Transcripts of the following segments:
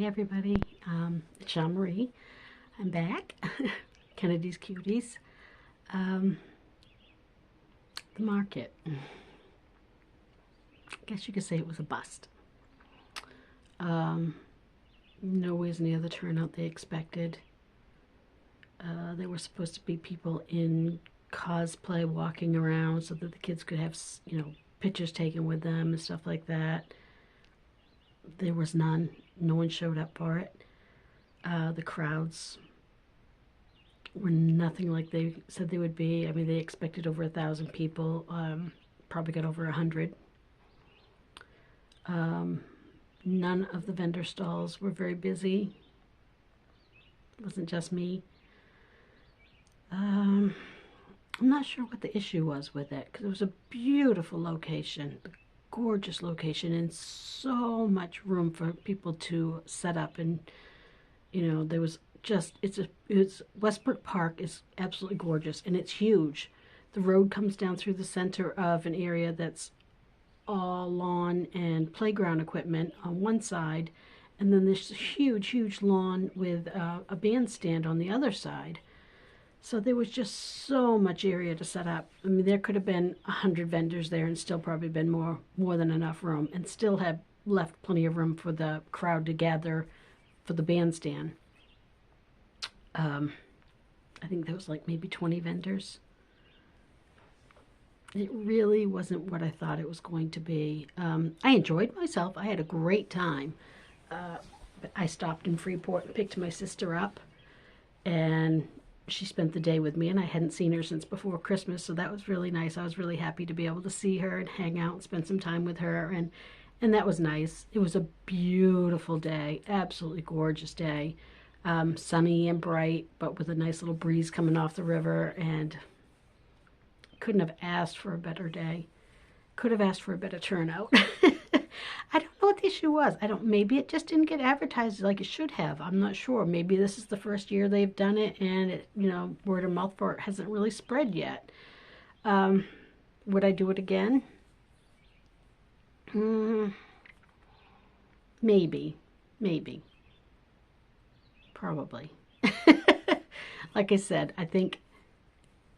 everybody, it's Jean Marie. I'm back. Kennedy's Cuties. The market. I guess you could say it was a bust. Nowhere's near the turnout they expected. There were supposed to be people in cosplay walking around so that the kids could have, pictures taken with them and stuff like that. There was none. No one showed up for it. The crowds were nothing like they said they would be. I mean, they expected over 1,000 people. Probably got over 100. None of the vendor stalls were very busy. It wasn't just me. I'm not sure what the issue was with it, because it was a beautiful location, a gorgeous location, and so much room for people to set up. And there was just it's Westbrook Park is absolutely gorgeous, and it's huge. The road comes down through the center of an area that's all lawn and playground equipment on one side, and then there's a huge lawn with a bandstand on the other side. So there was just so much area to set up. I mean, there could have been 100 vendors there and still probably been more than enough room, and still have left plenty of room for the crowd to gather for the bandstand. I think there was like maybe 20 vendors. It really wasn't what I thought it was going to be. I enjoyed myself. I had a great time. But I stopped in Freeport and picked my sister up, and she spent the day with me, and I hadn't seen her since before Christmas, so that was really nice. I was really happy to be able to see her and hang out and spend some time with her, and that was nice. It was a beautiful day, absolutely gorgeous day. Sunny and bright, but with a nice little breeze coming off the river, and couldn't have asked for a better day. Could have asked for a better turnout. I don't know what the issue was. Maybe it just didn't get advertised like it should have. I'm not sure. Maybe this is the first year they've done it, and it, word of mouth for it hasn't really spread yet. Would I do it again? Maybe. Probably. Like I said, I think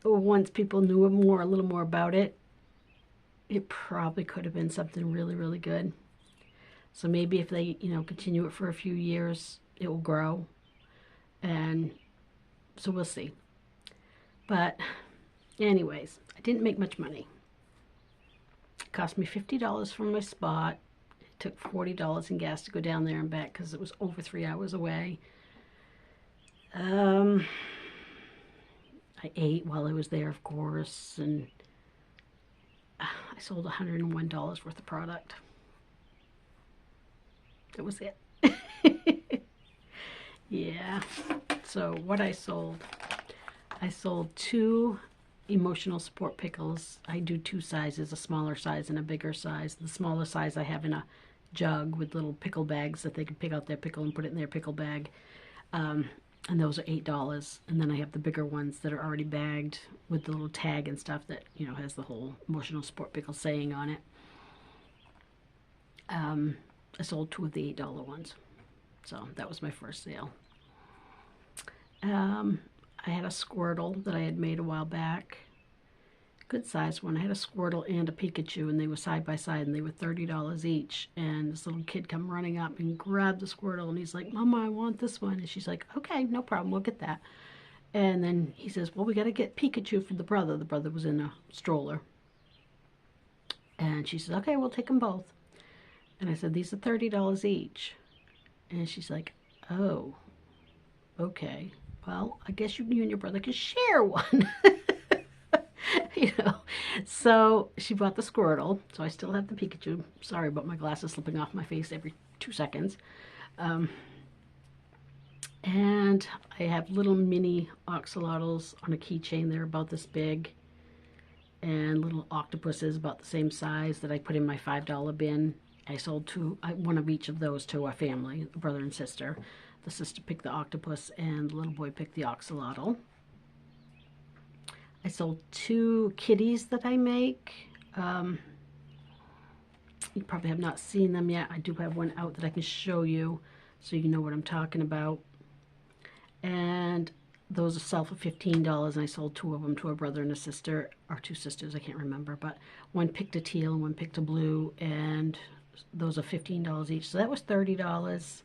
once people knew a little more about it, it probably could have been something really good. So maybe if they, continue it for a few years, it will grow. And so we'll see. But anyways, I didn't make much money. It cost me $50 for my spot. It took $40 in gas to go down there and back because it was over 3 hours away. I ate while I was there, of course, and I sold $101 worth of product. That was it. Yeah. So what I sold 2 emotional support pickles. I do 2 sizes, a smaller size and a bigger size. The smaller size I have in a jug with little pickle bags that they can pick out their pickle and put it in their pickle bag. And those are $8. And then I have the bigger ones that are already bagged with the little tag and stuff that, has the whole emotional support pickle saying on it. I sold 2 of the $8 ones. So that was my first sale. I had a Squirtle that I had made a while back. Good sized one. I had a Squirtle and a Pikachu, and they were side by side, and they were $30 each. And this little kid come running up and grabbed the Squirtle, and he's like, "Mama, I want this one." And she's like, "Okay, no problem, we'll get that." And then he says, "Well, we got to get Pikachu for the brother." The brother was in a stroller. And she says, "Okay, we'll take them both." And I said, "These are $30 each." And she's like, "Oh, okay. Well, I guess you and your brother can share one." So she bought the Squirtle. So I still have the Pikachu. Sorry about my glasses slipping off my face every 2 seconds. And I have little mini axolotls on a keychain. They're about this big. And little octopuses about the same size that I put in my $5 bin. I sold 2, one of each of those to a family, a brother and sister. The sister picked the octopus and the little boy picked the axolotl. I sold 2 kitties that I make. You probably have not seen them yet. I do have one out that I can show you. so you know what I'm talking about. And those sell for $15, and I sold two of them to a brother and a sister, or two sisters, I can't remember, but one picked a teal and one picked a blue, and those are $15 each, so that was $30.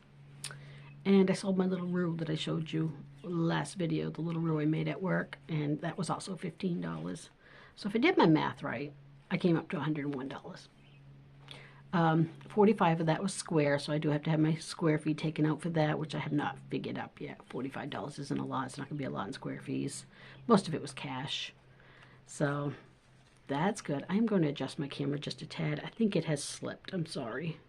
And I sold my little rue that I showed you last video, the little rue I made at work, and that was also $15. So if I did my math right, I came up to $101. 45 of that was square, so I do have to have my square fee taken out for that, which I have not figured up yet. $45 isn't a lot. It's not going to be a lot in square fees. Most of it was cash. So that's good. I'm going to adjust my camera just a tad. I think it has slipped. I'm sorry.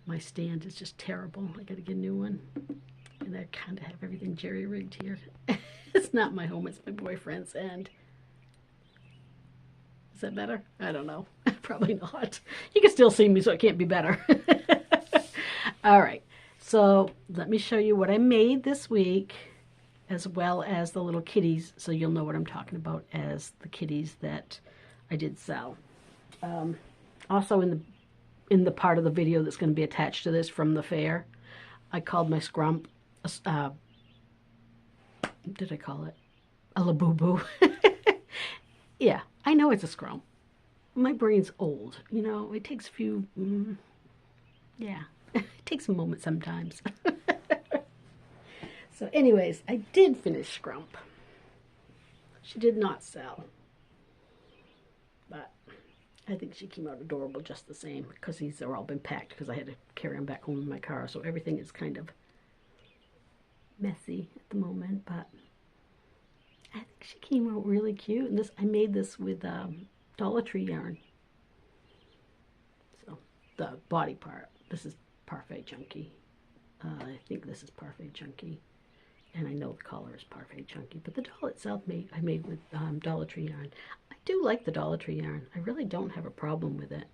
My stand is just terrible. I got to get a new one. And I kind of have everything jerry-rigged here. It's not my home. It's my boyfriend's, and is that better? I don't know. Probably not. You can still see me, so it can't be better. All right. So let me show you what I made this week, as well as the little kitties, so you'll know what I'm talking about as the kitties that I did sell. Also in the part of the video that's going to be attached to this from the fair, I called my scrump, what did I call it? A labubu. Yeah, I know it's a scrump. My brain's old, you know, it takes a few, yeah, it takes a moment sometimes. So anyways, I did finish scrump. She did not sell, but I think she came out adorable just the same, because these are all been packed because I had to carry them back home in my car, so everything is kind of messy at the moment, but I think she came out really cute. And this, I made this with Dollar Tree yarn. So the body part, this is Parfait Chunky. I think this is Parfait Chunky, and I know the collar is Parfait Chunky. But the doll itself, I made with Dollar Tree yarn. I do like the Dollar Tree yarn. I really don't have a problem with it.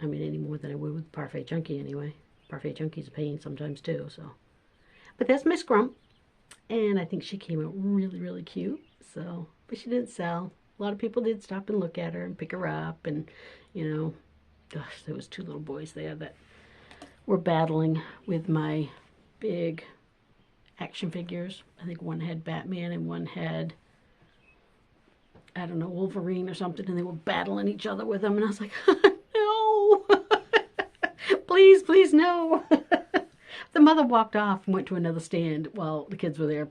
I mean, any more than I would with Parfait Chunky anyway. Parfait Chunky's a pain sometimes too. So, but that's my scrump. And I think she came out really, really cute. So, but she didn't sell. A lot of people did stop and look at her and pick her up. And, you know, gosh, there was two little boys there that were battling with my big action figures. I think one had Batman and one had, I don't know, Wolverine or something. And they were battling each other with them. And I was like, no, please, please, no. The mother walked off and went to another stand while the kids were there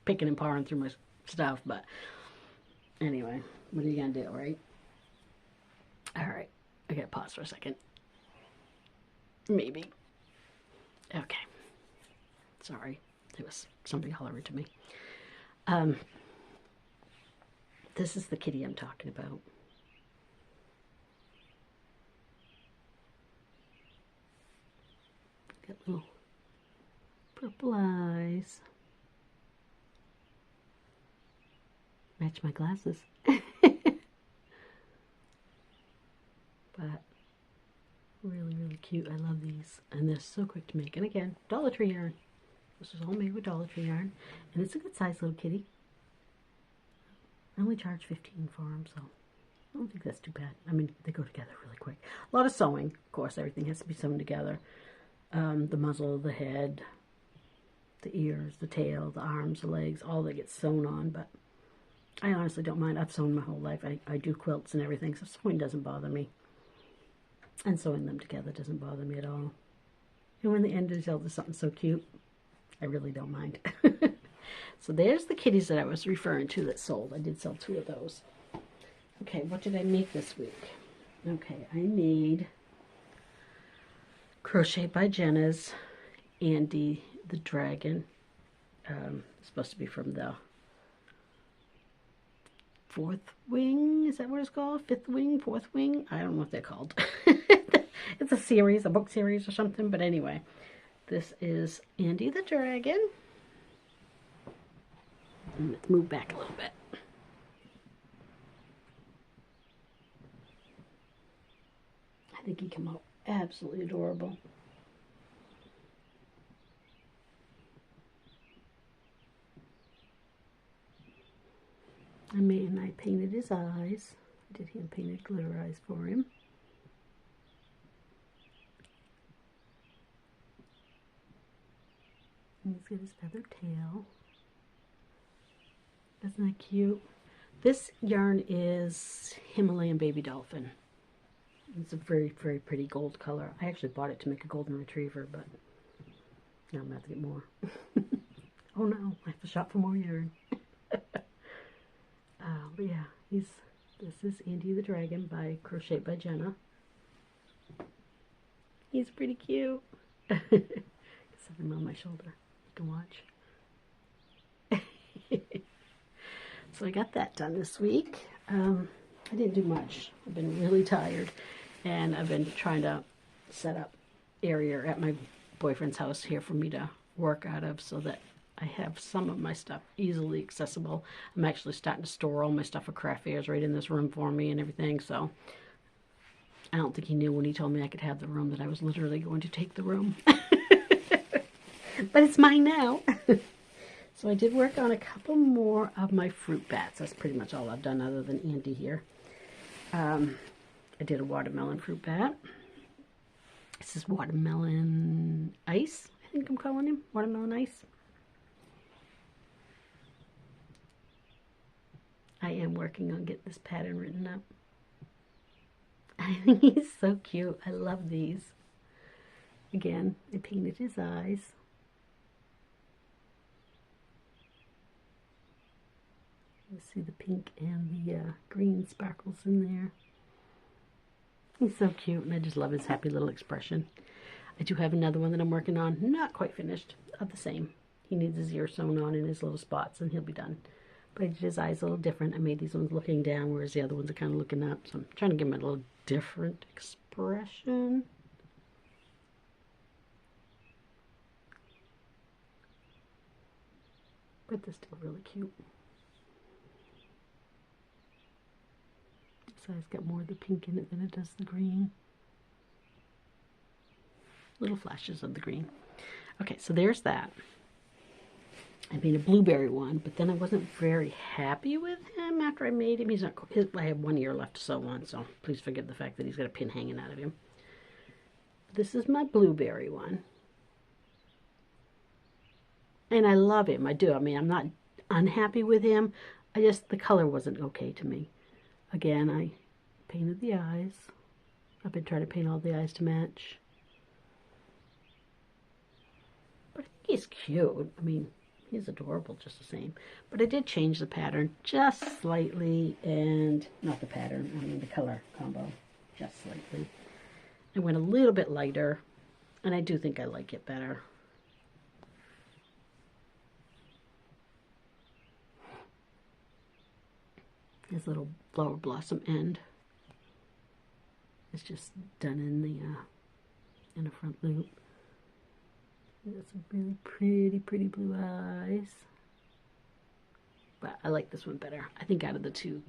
picking and pawing through my stuff. But anyway, what are you going to do, right? All right. I got to pause for a second. Maybe. Okay. Sorry. There was somebody hollering to me. This is the kitty I'm talking about. Got little purple eyes. Match my glasses. But really, really cute. I love these. And they're so quick to make. And again, Dollar Tree yarn. This was all made with Dollar Tree yarn. And it's a good sized little kitty. I only charged $15 for them, so I don't think that's too bad. I mean, they go together really quick. A lot of sewing. Of course, everything has to be sewn together. The muzzle, the head, the ears, the tail, the arms, the legs, all that gets sewn on. But I honestly don't mind. I've sewn my whole life. I do quilts and everything, so sewing doesn't bother me. And sewing them together doesn't bother me at all. And when the end result is something so cute, I really don't mind. So there's the kitties that I was referring to that sold. I did sell 2 of those. Okay, what did I make this week? Okay, I made Crochet by Jenna's Andy the Dragon. It's supposed to be from the 4th wing. Is that what it's called? 5th wing? 4th wing? I don't know what they're called. It's a series, a book series or something. But anyway, this is Andy the Dragon. And let's move back a little bit. I think he came out absolutely adorable. I painted his eyes. I did hand painted glitter eyes for him. And he's got his feathered tail. Isn't that cute? This yarn is Himalayan Baby Dolphin. It's a very, very pretty gold color. I actually bought it to make a golden retriever, but now I'm going to have to get more. Oh no, I have to shop for more yarn. But yeah, this is Andy the Dragon by Crocheted by Jenna. He's pretty cute. Set him on my shoulder. You can watch. So I got that done this week. I didn't do much. I've been really tired, and I've been trying to set up area at my boyfriend's house here for me to work out of so that I have some of my stuff easily accessible. I'm actually starting to store all my stuff for craft fairs right in this room for me and everything, so I don't think he knew when he told me I could have the room that I was literally going to take the room. But it's mine now. So I did work on a couple more of my fruit bats. That's pretty much all I've done other than Andy here. I did a watermelon fruit bat. This is watermelon ice, I think I'm calling him. Watermelon ice. I am working on getting this pattern written up. I think he's so cute. I love these. Again, I painted his eyes. You see the pink and the green sparkles in there. He's so cute, and I just love his happy little expression. I do have another one that I'm working on, not quite finished, of the same. He needs his ear sewn on in his little spots, and he'll be done. But I did his eyes a little different. I made these ones looking down, whereas the other ones are kind of looking up. So I'm trying to give him a little different expression. But they're still really cute. This eye's got more of the pink in it than it does the green. Little flashes of the green. Okay, so there's that. I made a blueberry one, but then I wasn't very happy with him after I made him. He's not. I have 1 ear left to sew on, so please forgive the fact that he's got a pin hanging out of him. This is my blueberry one. And I love him. I do. I mean, I'm not unhappy with him. The color wasn't okay to me. Again, I painted the eyes. I've been trying to paint all the eyes to match. But he's cute. I mean, he's adorable just the same. But I did change the pattern just slightly, and not the pattern, I mean the color combo, just slightly. I went a little bit lighter, and I do think I like it better. His little flower blossom end is just done in a front loop. He got some really pretty blue eyes. But I like this one better. I think out of the two,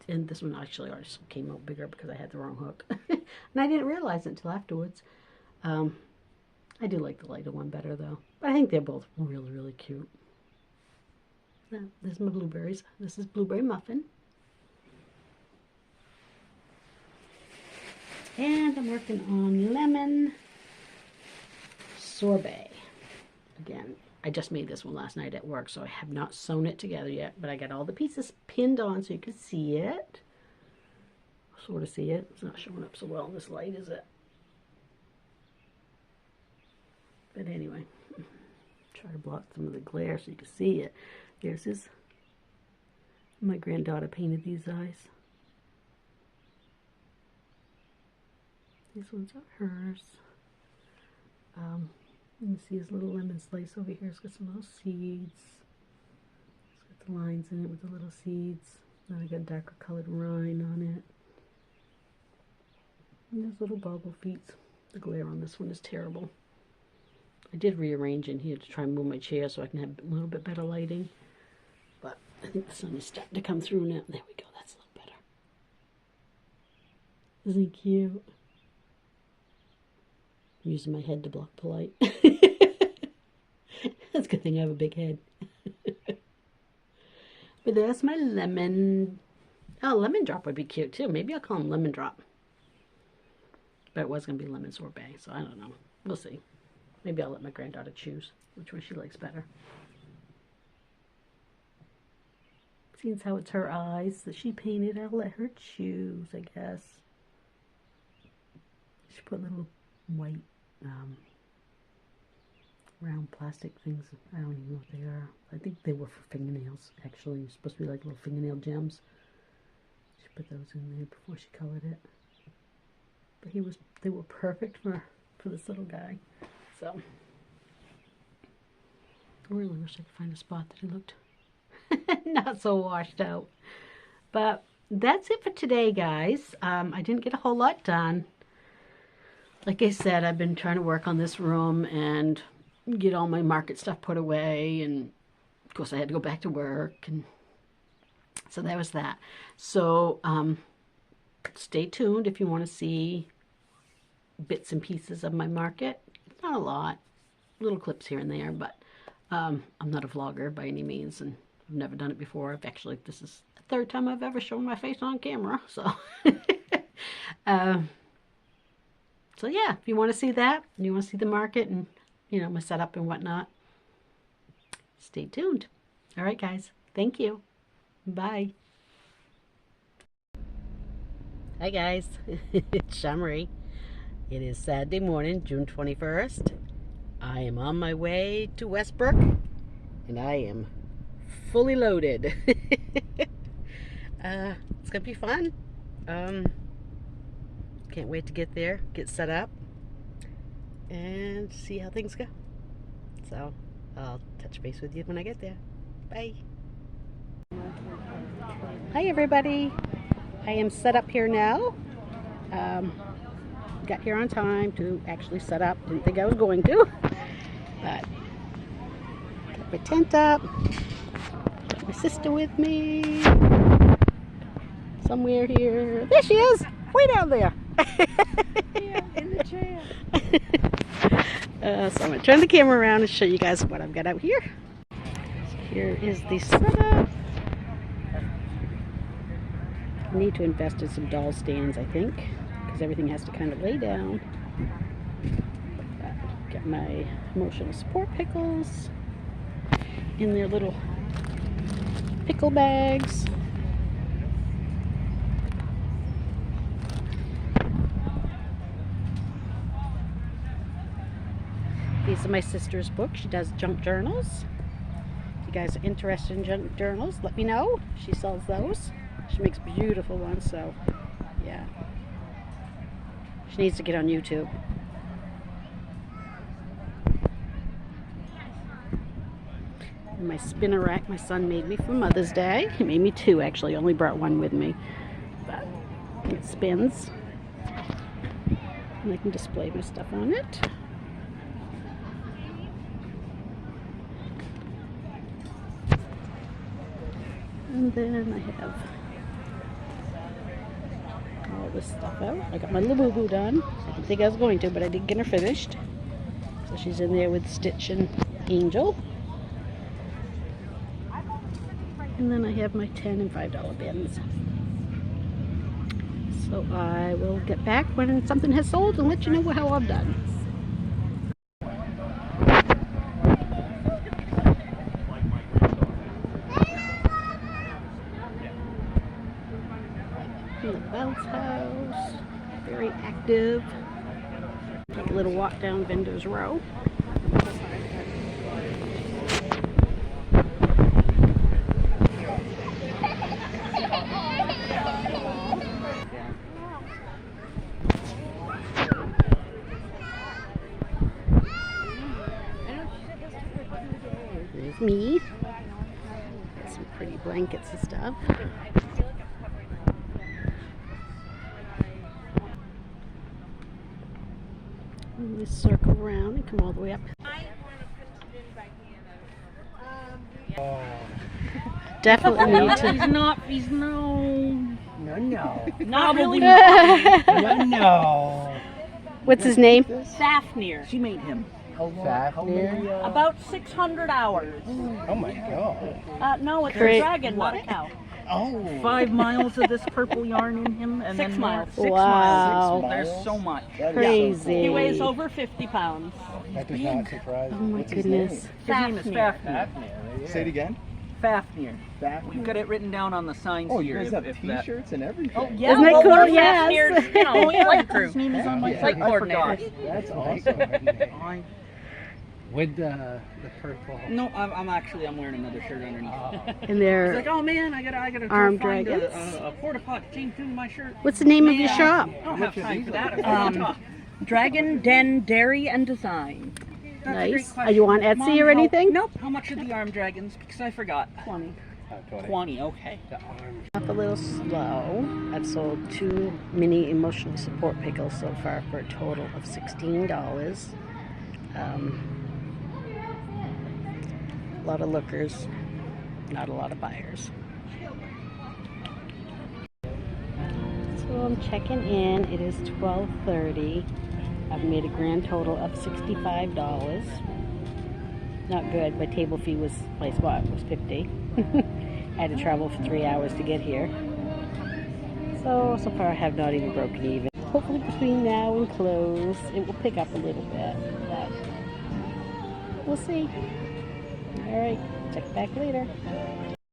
and this one actually already came out bigger because I had the wrong hook. And I didn't realize it until afterwards. I do like the lighter one better though. But I think they're both really cute. Now, there's my blueberries. This is Blueberry Muffin. And I'm working on Lemon Sorbet. Again, I just made this one last night at work, so I have not sewn it together yet, but I got all the pieces pinned on so you can see it. Sort of see it. It's not showing up so well in this light, is it? But anyway, try to block some of the glare so you can see it. Here's his. My granddaughter painted these eyes. These ones are hers. You can see his little lemon slice over here. It's got some little seeds. It's got the lines in it with the little seeds. Then I got darker colored rind on it. And there's little bobble feet. The glare on this one is terrible. I did rearrange in here to try and move my chair so I can have a little bit better lighting. But I think the sun is starting to come through now. There we go. That's a little better. Isn't he cute? I'm using my head to block the light. That's a good thing I have a big head. But there's my lemon. Oh, lemon drop would be cute too. Maybe I'll call him lemon drop. But it was going to be lemon sorbet, so I don't know. We'll see. Maybe I'll let my granddaughter choose which one she likes better. Seeing how it's her eyes that she painted, I'll let her choose, I guess. She put little white round plastic things. I don't even know what they are. I think they were for fingernails, actually. They're supposed to be like little fingernail gems. She put those in there before she colored it. But they were perfect for this little guy. So I really wish I could find a spot that he looked not so washed out. But that's it for today, guys. I didn't get a whole lot done. Like I said, I've been trying to work on this room and get all my market stuff put away, and of course I had to go back to work, and so that was that. So stay tuned if you want to see bits and pieces of my market. It's not a lot, little clips here and there, but I'm not a vlogger by any means, and I've never done it before. This is the third time I've ever shown my face on camera, so so yeah, if you want to see that, and you want to see the market and, you know, my setup and whatnot, stay tuned. All right, guys. Thank you. Bye. Hi, guys. It's Shamri. It is Saturday morning, June 21st. I am on my way to Westbrook, and I am fully loaded. It's going to be fun. Can't wait to get there, get set up, and see how things go. So I'll touch base with you when I get there. Bye. Hi everybody. I am set up here now. Got here on time to actually set up. Didn't think I was going to, but got my tent up. Got my sister with me. Somewhere here. There she is! Way down there! Yeah, in the chair. So I'm going to turn the camera around and show you guys what I've got out here. So here is the setup. I need to invest in some doll stands, I think, because everything has to kind of lay down. Got my emotional support pickles in their little pickle bags. These are my sister's books. She does junk journals. If you guys are interested in junk journals, let me know. She sells those. She makes beautiful ones, so yeah. She needs to get on YouTube. And my spinner rack my son made me for Mother's Day. He made me two, actually. Only brought one with me. But it spins. And I can display my stuff on it. And then I have all this stuff out. I got my Labubu done. I didn't think I was going to, but I did get her finished. So she's in there with Stitch and Angel. And then I have my $10 and $5 bins. So I will get back when something has sold and let you know how I've done. The bounce house, very active. Take a little walk down Vendors Row. There's me. Got some pretty blankets and stuff. And we circle around and come all the way up. Definitely need to. He's no. Not really. No. What's his name? Fafnir. She made him. Fafnir? About 600 hours. Oh my god. No, it's Great. a dragon, not a cow. Oh. 5 miles of this purple yarn in him, and 6 then miles. 6 Wow. miles. There's so much. That is Crazy. He weighs over 50 pounds. That does not surprise Oh me. my What's his goodness. name? His name is Fafnir. Say it again. Fafnir. Fafnir. We've got it written down on the signs Oh, you here. guys have if that- T-shirts and everything. Oh, yeah. Isn't that well, cool? we're Yes. Fafnir's, you know, flight crew. His name is on my Yeah, flight I coordinator. That's awesome. I- With the purple. No, I'm wearing another shirt underneath. And He's they're, like, oh man, I gotta Arm go find dragons? a porta potty came through my shirt. what's the name of your shop? I don't have time for that. Dragon Den Dairy and Design. That's a great Nice. question. Are you on Etsy Mom, or how- anything? Nope. How much are the arm dragons? Because I forgot. 20. 20, okay. Off a little slow. I've sold 2 mini emotional support pickles so far for a total of $16. A lot of lookers, not a lot of buyers. So I'm checking in. It is 12:30. I've made a grand total of $65. Not good. My table fee was, my spot was $50. I had to travel for 3 hours to get here. So far I have not even broken even. Hopefully between now and close, it will pick up a little bit, but we'll see. All right, check back later.